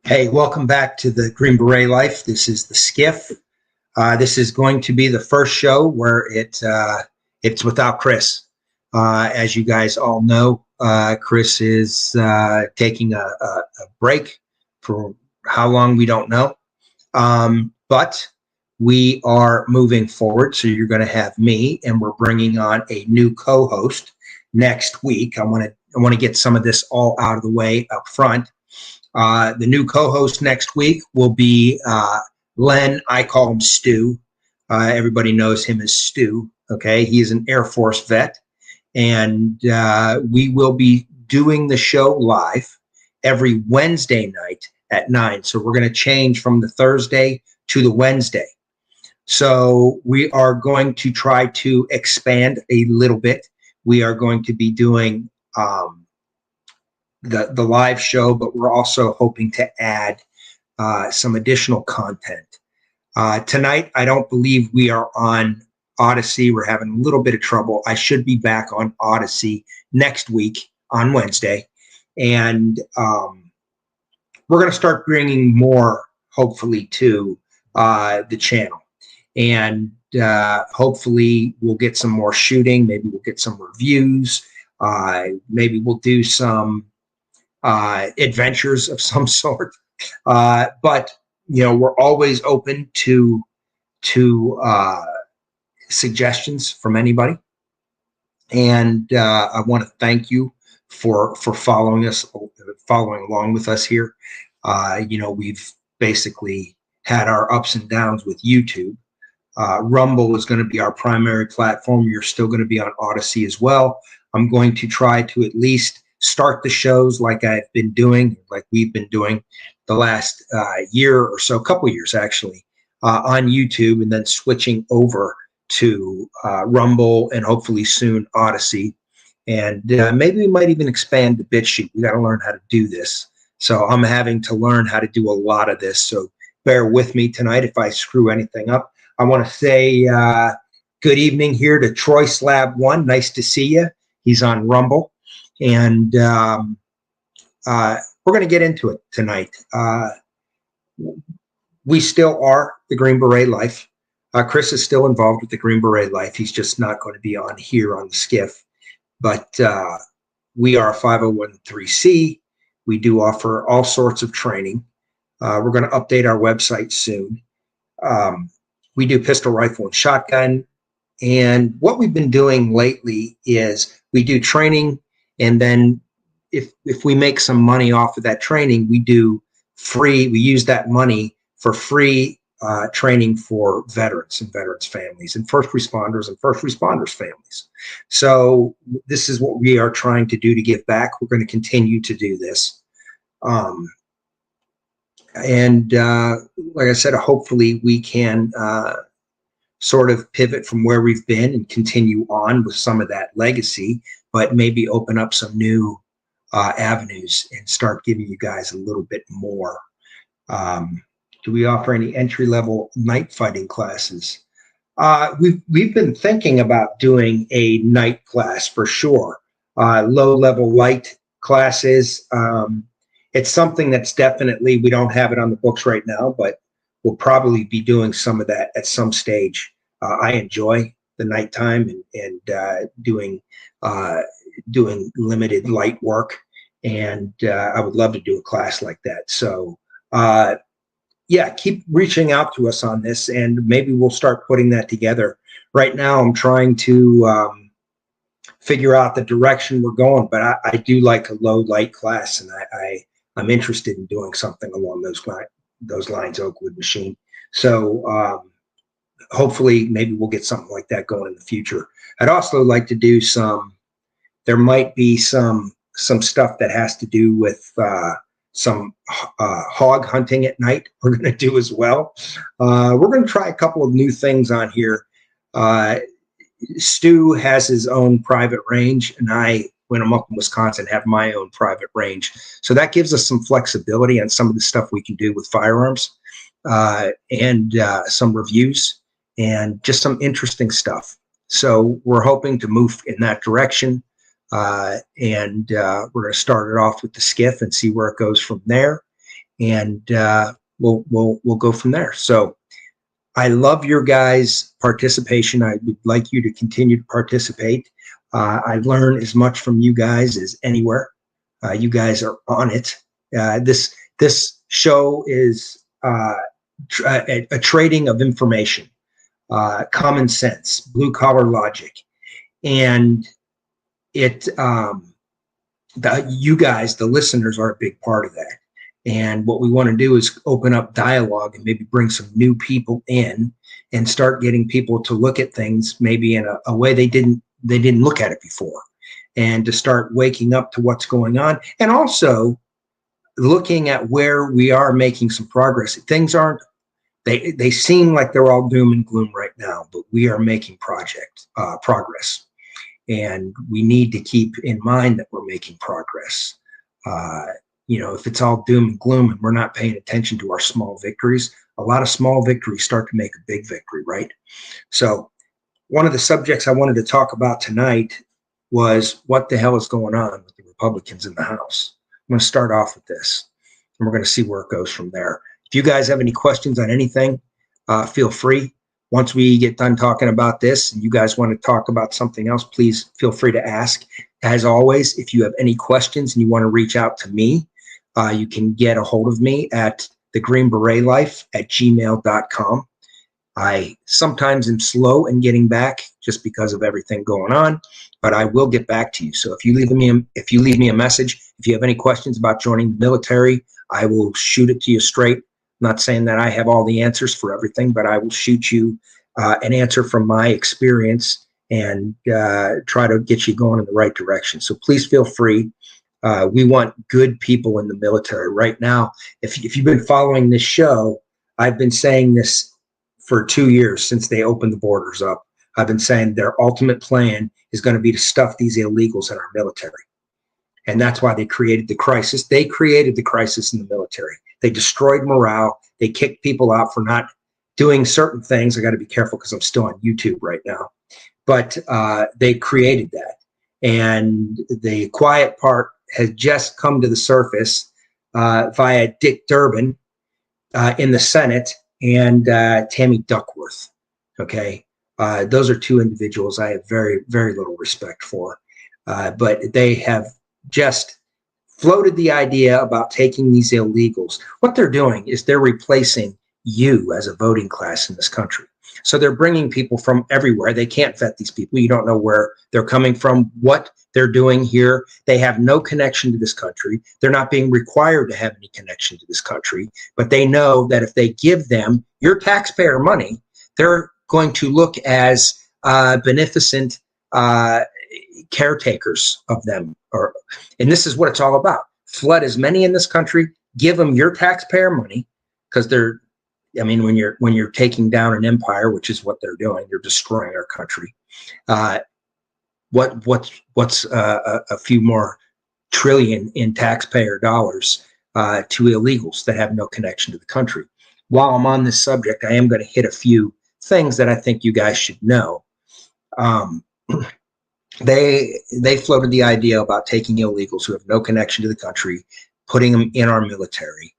Hey, welcome back to the Green Beret Life. This is the Skiff. This is going to be the first show where it's without Chris. As you guys all know, Chris is taking a break for how long we don't know. But we are moving forward, so you're going to have me, and we're bringing on a new co-host next week. I want to get some of this all out of the way up front. The new co-host next week will be Len. I call him Stu. Everybody knows him as Stu. Okay, he is an Air Force vet, and we will be doing the show live every Wednesday night at 9. So we're going to change from the Thursday to the Wednesday. So we are going to try to expand a little bit. We are going to be doing the live show, but we're also hoping to add some additional content. Tonight, I don't believe we are on Odyssey. We're having a little bit of trouble. I should be back on Odyssey next week on Wednesday. And we're going to start bringing more, hopefully, to the channel. And hopefully we'll get some more shooting. Maybe we'll get some reviews. Maybe we'll do some adventures of some sort, but we're always open to suggestions from anybody, and I want to thank you for following along with us here. We've basically had our ups and downs with YouTube. Rumble is going to be our primary platform. You're still going to be on Odyssey as well. I'm going to try to at least start the shows like we've been doing the last year or so, couple years actually, on YouTube, and then switching over to Rumble and hopefully soon Odyssey. And maybe we might even expand the BitChute. We got to learn how to do this. So I'm having to learn how to do a lot of this. So bear with me tonight if I screw anything up. I want to say good evening here to Troy Slab 1. Nice to see you. He's on Rumble. And we're going to get into it tonight. We still are the Green Beret Life. Chris is still involved with the Green Beret Life. He's just not going to be on here on the Skiff. But we are a 501(c)(3). We do offer all sorts of training. We're going to update our website soon. We do pistol, rifle, and shotgun. And what we've been doing lately is we do training, and then if we make some money off of that training, we use that money for free training for veterans and veterans families and first responders families. So this is what we are trying to do to give back. We're going to continue to do this. Like I said, hopefully we can sort of pivot from where we've been and continue on with some of that legacy, but maybe open up some new avenues and start giving you guys a little bit more. Do we offer any entry-level night fighting classes? We've been thinking about doing a night class for sure. Low-level light classes. It's something that's definitely, we don't have it on the books right now, but we'll probably be doing some of that at some stage. I enjoy the nighttime and doing limited light work, and I would love to do a class like that. So yeah, keep reaching out to us on this, and maybe we'll start putting that together. Right now I'm trying to figure out the direction we're going, but I do like a low light class, and I'm interested in doing something along those lines, Oakwood Machine. So hopefully maybe we'll get something like that going in the future. I'd also like to do there might be some stuff that has to do with some hog hunting at night we're going to do as well. We're going to try a couple of new things on here. Stu has his own private range, and I, when I'm up in Wisconsin, have my own private range. So that gives us some flexibility on some of the stuff we can do with firearms, and some reviews and just some interesting stuff. So we're hoping to move in that direction. And we're going to start it off with the Skiff and see where it goes from there. and we'll go from there. So I love your guys' participation. I would like you to continue to participate. I learn as much from you guys as anywhere. You guys are on it. This show is a trading of information, common sense, blue collar logic, and it. You guys, the listeners, are a big part of that. And what we want to do is open up dialogue and maybe bring some new people in and start getting people to look at things maybe in a way they didn't look at it before, and to start waking up to what's going on, and also looking at where we are making some progress. Things aren't, they seem like they're all doom and gloom right now, but we are making progress. And we need to keep in mind that we're making progress. If it's all doom and gloom and we're not paying attention to our small victories, a lot of small victories start to make a big victory, right? So one of the subjects I wanted to talk about tonight was what the hell is going on with the Republicans in the House. I'm going to start off with this, and we're going to see where it goes from there. If you guys have any questions on anything, feel free. Once we get done talking about this and you guys want to talk about something else, please feel free to ask. As always, if you have any questions and you want to reach out to me, you can get a hold of me at thegreenberetlife@gmail.com. I sometimes am slow in getting back just because of everything going on, but I will get back to you. So if you leave me a message, if you have any questions about joining the military, I will shoot it to you straight. I'm not saying that I have all the answers for everything, but I will shoot you an answer from my experience and try to get you going in the right direction. So please feel free. We want good people in the military right now. If you've been following this show, I've been saying this for 2 years since they opened the borders up. I've been saying their ultimate plan is going to be to stuff these illegals in our military. And that's why they created the crisis. They created the crisis in the military. They destroyed morale. They kicked people out for not doing certain things. I got to be careful because I'm still on YouTube right now. But they created that. And the quiet part has just come to the surface via Dick Durbin in the Senate and Tammy Duckworth. Okay. Those are two individuals I have very, very little respect for. But they have just floated the idea about taking these illegals. What they're doing is they're replacing you as a voting class in this country. So they're bringing people from everywhere. They can't vet these people. You don't know where they're coming from, what they're doing here. They have no connection to this country. They're not being required to have any connection to this country, but they know that if they give them your taxpayer money, they're going to look as beneficent caretakers of them. And this is what it's all about. Flood as many in this country, give them your taxpayer money, because when you're taking down an empire, which is what they're doing, you're destroying our country. What's a few more trillion in taxpayer dollars to illegals that have no connection to the country? While I'm on this subject, I am going to hit a few things that I think you guys should know. They floated the idea about taking illegals who have no connection to the country, putting them in our military.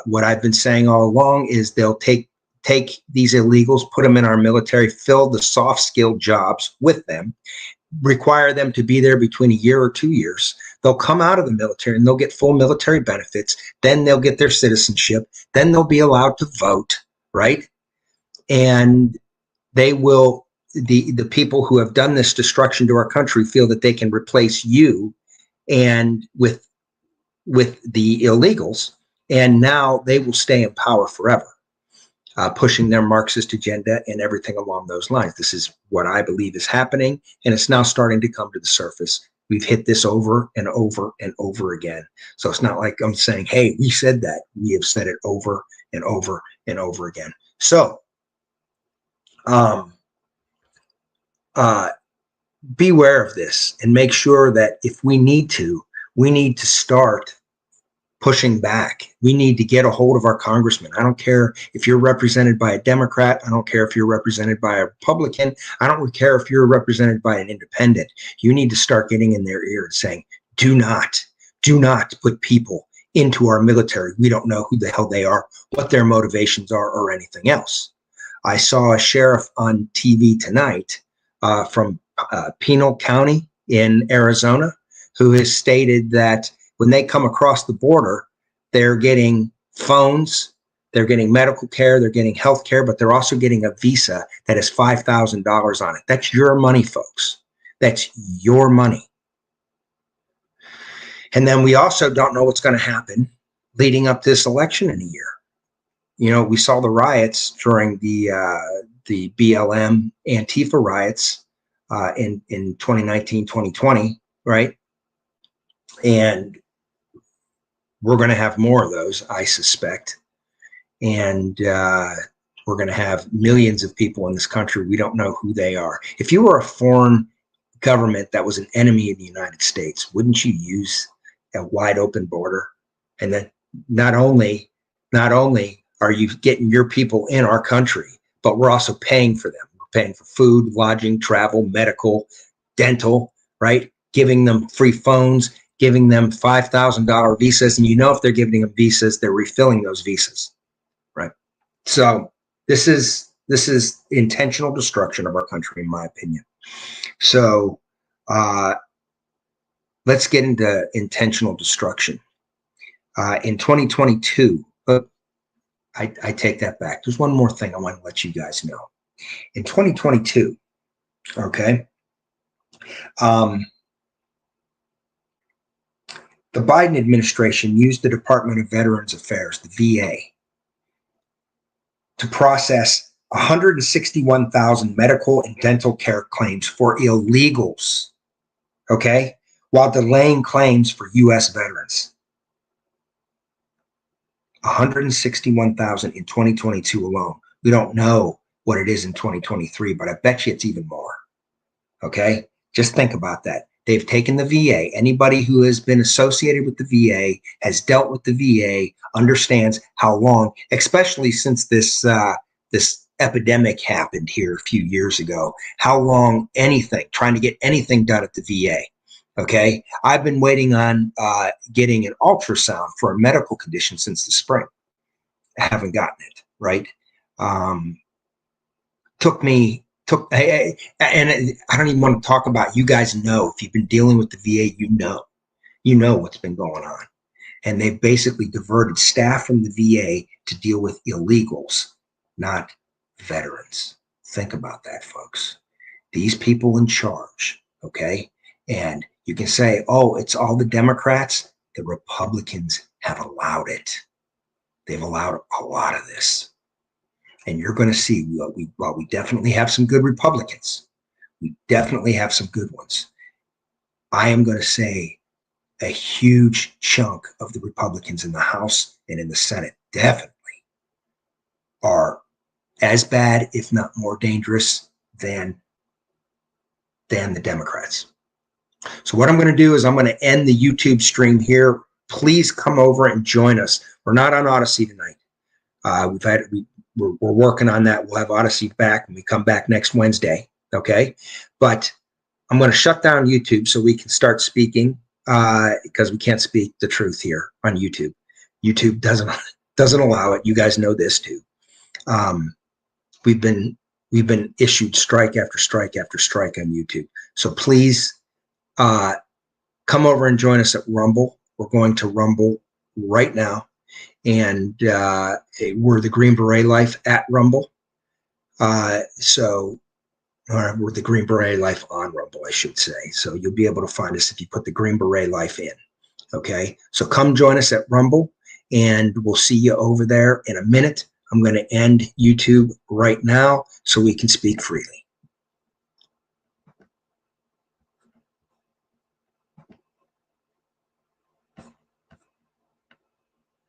What I've been saying all along is they'll take these illegals, put them in our military, fill the soft skilled jobs with them, require them to be there between a year or 2 years. They'll come out of the military and they'll get full military benefits. Then they'll get their citizenship. Then they'll be allowed to vote, right? And they will, the people who have done this destruction to our country feel that they can replace you and with the illegals, and now they will stay in power forever, pushing their Marxist agenda and everything along those lines. This is what I believe is happening, and it's now starting to come to the surface. We've hit this over and over and over again. So it's not like I'm saying, hey, we said that. We have said it over and over and over again. So beware of this and make sure that if we need to start pushing back. We need to get a hold of our congressman. I don't care if you're represented by a Democrat. I don't care if you're represented by a Republican. I don't care if you're represented by an independent. You need to start getting in their ear and saying, do not put people into our military. We don't know who the hell they are, what their motivations are, or anything else. I saw a sheriff on TV tonight from Pinal County in Arizona who has stated that when they come across the border, they're getting phones, they're getting medical care, they're getting health care, but they're also getting a visa that has $5,000 on it. That's your money, folks. That's your money. And then we also don't know what's going to happen leading up to this election in a year. You know, we saw the riots during the BLM Antifa riots in 2019, 2020, right? And we're going to have more of those, I suspect. And we're going to have millions of people in this country. We don't know who they are. If you were a foreign government that was an enemy of the United States, wouldn't you use a wide open border? And then not only are you getting your people in our country, but we're also paying for them. We're paying for food, lodging, travel, medical, dental, right? Giving them free phones, giving them $5,000 visas. And you know, if they're giving them visas, they're refilling those visas, right? So this is intentional destruction of our country, in my opinion. So let's get into intentional destruction. In 2022, I take that back. There's one more thing I want to let you guys know. In 2022, okay, the Biden administration used the Department of Veterans Affairs, the VA, to process 161,000 medical and dental care claims for illegals, okay, while delaying claims for U.S. veterans. 161,000 in 2022 alone. We don't know what it is in 2023, but I bet you it's even more. Okay? Just think about that. They've taken the VA. Anybody who has been associated with the VA, has dealt with the VA, understands how long, especially since this epidemic happened here a few years ago, how long trying to get anything done at the VA. Okay, I've been waiting on getting an ultrasound for a medical condition since the spring. I haven't gotten it, right? And I don't even want to talk about, you guys know, if you've been dealing with the VA, you know what's been going on. And they've basically diverted staff from the VA to deal with illegals, not veterans. Think about that, folks. These people in charge, okay? And you can say, oh, it's all the Democrats. The Republicans have allowed it. They've allowed a lot of this. And you're going to see, while we definitely have some good Republicans, we definitely have some good ones. I am going to say a huge chunk of the Republicans in the House and in the Senate definitely are as bad, if not more dangerous than the Democrats. So what I'm going to do is I'm going to end the YouTube stream here. Please come over and join us. We're not on Odyssey tonight. We're working on that. We'll have Odyssey back when we come back next Wednesday. Okay, but I'm going to shut down YouTube so we can start speaking because we can't speak the truth here on YouTube. YouTube doesn't allow it. You guys know this too. We've been issued strike after strike after strike on YouTube. So please. Come over and join us at Rumble. We're going to Rumble right now. And we're the Green Beret Life at Rumble. We're the Green Beret Life on Rumble, I should say. So you'll be able to find us if you put the Green Beret Life in. Okay? So come join us at Rumble, and we'll see you over there in a minute. I'm going to end YouTube right now so we can speak freely.